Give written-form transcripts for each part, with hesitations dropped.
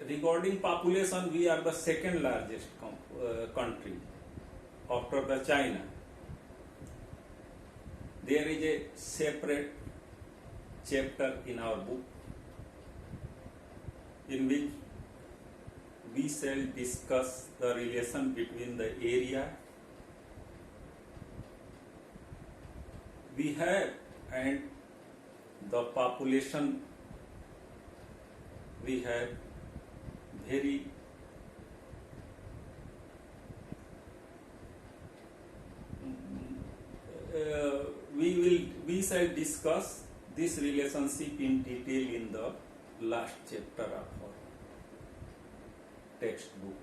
regarding population, we are the second largest country after the China. There is a separate chapter in our book in which we shall discuss the relation between the area we have and the population we have. Very we shall discuss this relationship in detail in the last chapter of our textbook.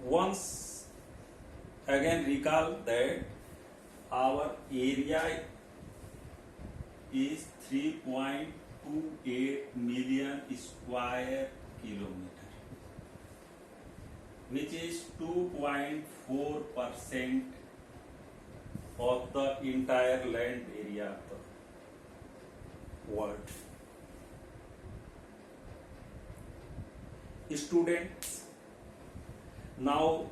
Once again recall that our area is 3.28 million square kilometer, which is 2.4% of the entire land area of the world. Students, now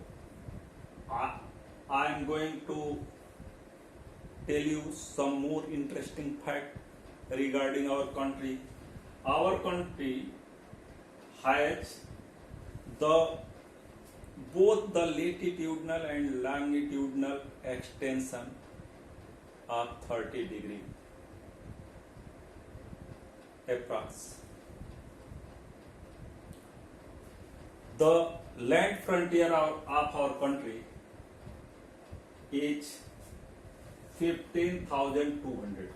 I am going to tell you some more interesting fact regarding our country. Our country has both the latitudinal and longitudinal extension of 30 degree approx. The land frontier of our country is 15,200 kilometers,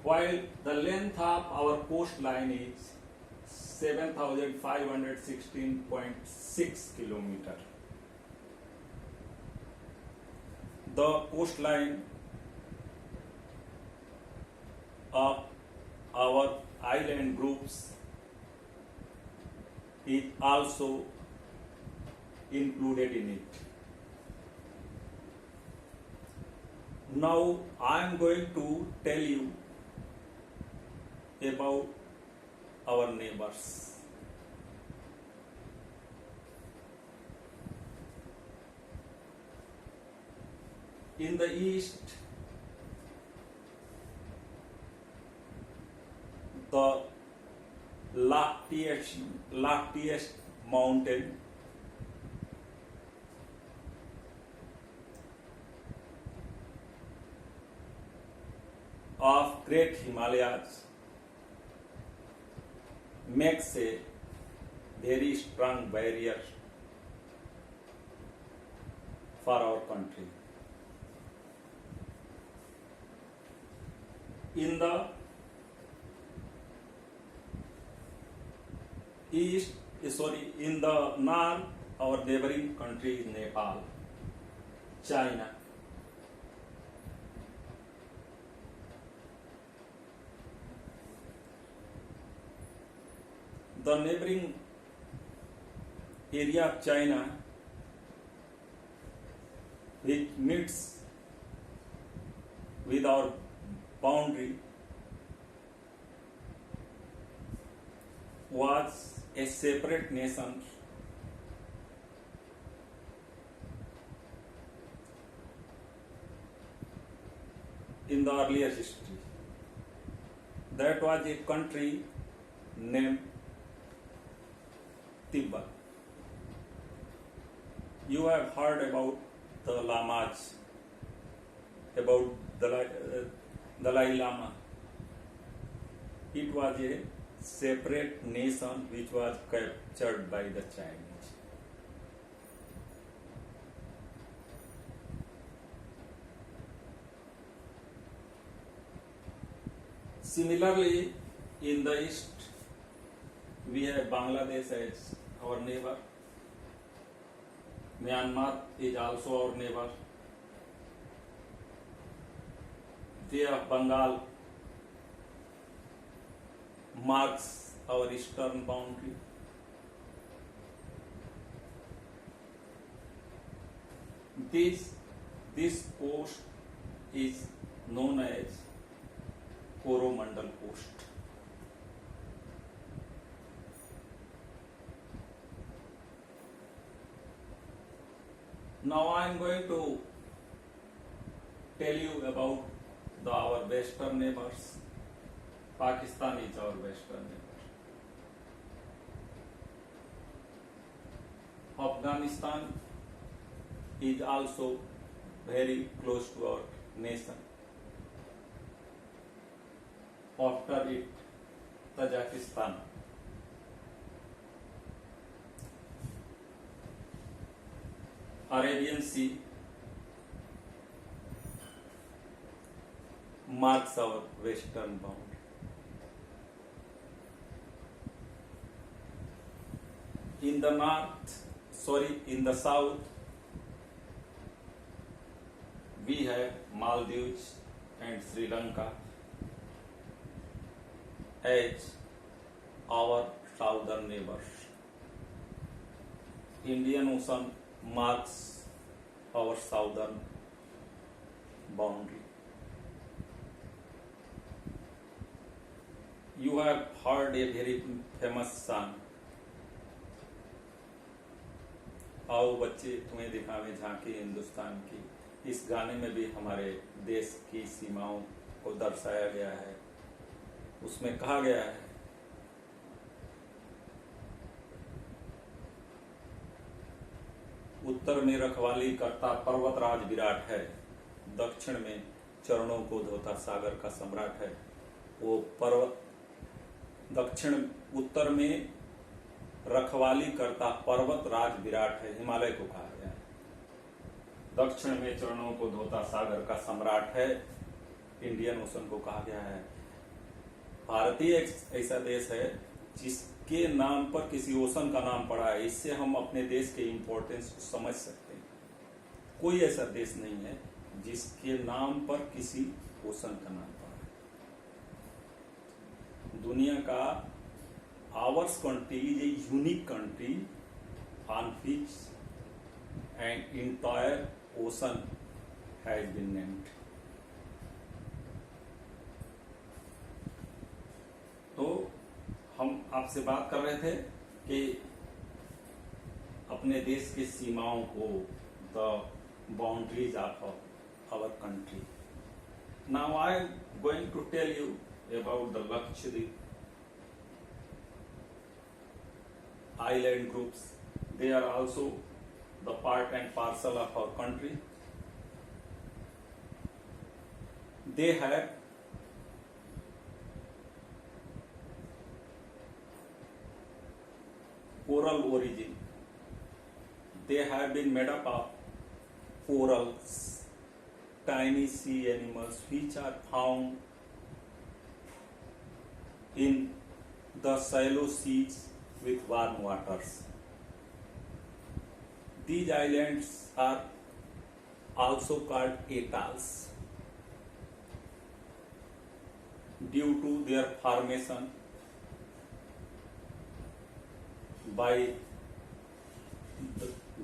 while the length of our coastline is 7,516.6 kilometers. The coastline of our island groups is also included in it. Now I am going to tell you about our neighbors. In the east, the loftiest mountain of Great Himalayas makes a very strong barrier for our country. In the in the north, our neighboring country is Nepal, China. The neighboring area of China, which meets with our boundary, was a separate nation in the earlier history. That was a country named Tibet. You have heard about the Lamas, about Dalai Lama. It was a separate nation which was captured by the Chinese. Similarly, in the east, we have Bangladesh as our neighbor. Myanmar is also our neighbor. Bay of Bengal marks our eastern boundary. This coast is known as Coromandel coast. Now I am going to tell you about our western neighbors. Pakistan is our western neighbor. Afghanistan is also very close to our nation. After it, Tajikistan. Arabian Sea marks our western boundary. In the south, we have Maldives and Sri Lanka as our southern neighbors. Indian Ocean marks our southern boundary. You have heard a very famous song, आओ बच्चे तुम्हें दिखावे झांकी हिंदुस्तान की. इस गाने में भी हमारे देश की सीमाओं को दर्शाया गया है. उसमें कहा गया है, उत्तर में रखवाली करता पर्वतराज विराट है, दक्षिण में चरणों को धोता सागर का सम्राट है. वो पर्वत उत्तर में रखवाली करता पर्वत राज विराट है, हिमालय को कहा गया है. दक्षिण में चरणों को धोता सागर का सम्राट है, इंडियन ओशन को कहा गया है. भारतीय एक ऐसा देश है जिसके नाम पर किसी ओशन का नाम पड़ा है. इससे हम अपने देश के इम्पोर्टेंस को समझ सकते हैं. कोई ऐसा देश नहीं है जिसके नाम पर किसी ओशन का नाम पड़ा है. दुनिया का Ours country is a unique country on which an entire ocean has been named. तो हम आपसे बात कर रहे थे कि अपने देश की सीमाओं को, the boundaries of our country. Now I am going to tell you about the Lakshadweep island groups. They are also the part and parcel of our country. They have coral origin. They have been made up of corals, tiny sea animals which are found in the shallow seas with warm waters. These islands are also called atolls due to their formation by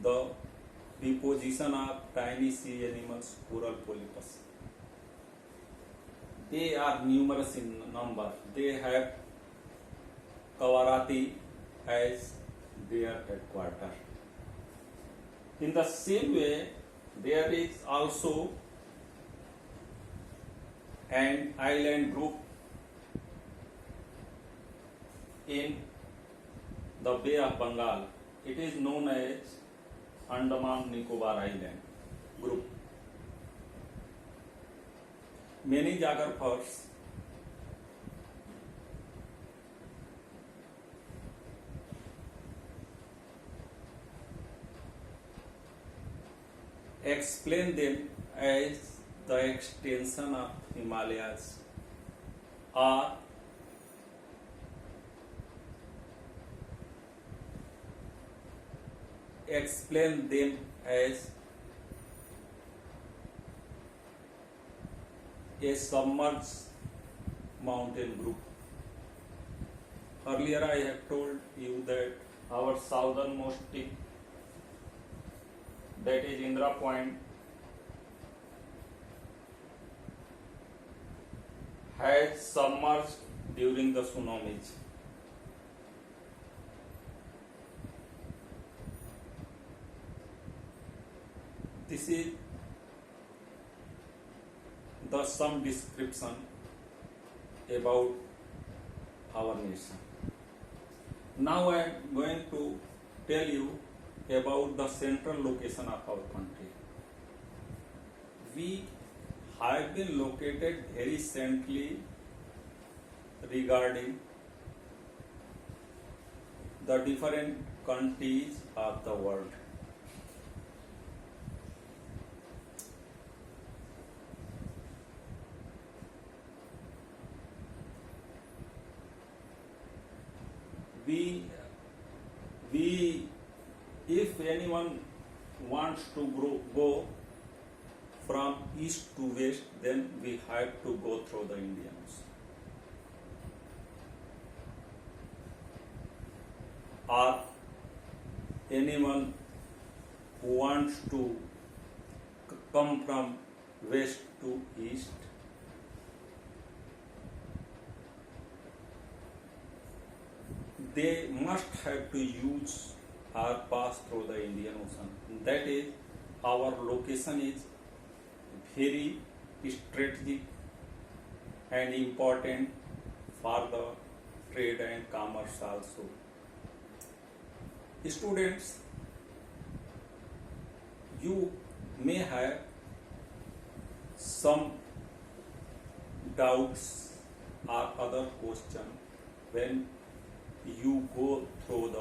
the deposition of tiny sea animals, coral polypus. They are numerous in number. They have Kawarati as their headquarters. In the same way, there is also an island group in the Bay of Bengal. It is known as Andaman Nicobar Island group. Many geographers explain them as the extension of Himalayas or explain them as a submerged mountain group. Earlier I have told you that our southernmost tip, that is Indra Point, has submerged during the tsunamis. This is the some description about our nation. Now I am going to tell you about the central location of our country. We have been located very centrally regarding the different countries of the world. We if anyone wants to go from east to west, then we have to go through the Indian Ocean. Or anyone who wants to come from west to east, they must have to use or pass through the Indian Ocean. That is, our location is very strategic and important for the trade and commerce also. Students, you may have some doubts or other question when you go through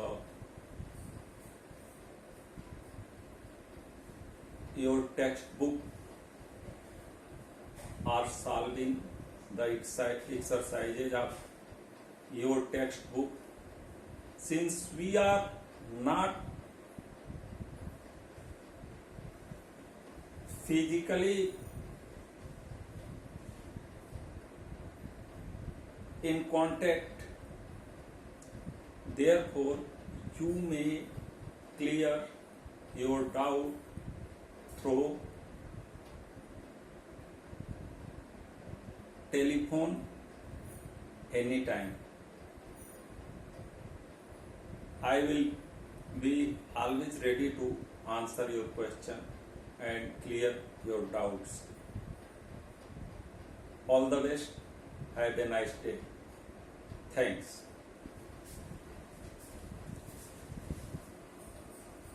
your textbook or solving the exercises of your textbook. Since we are not physically in contact, therefore you may clear your doubt through telephone anytime. I will be always ready to answer your question and clear your doubts. All the best. Have a nice day. Thanks.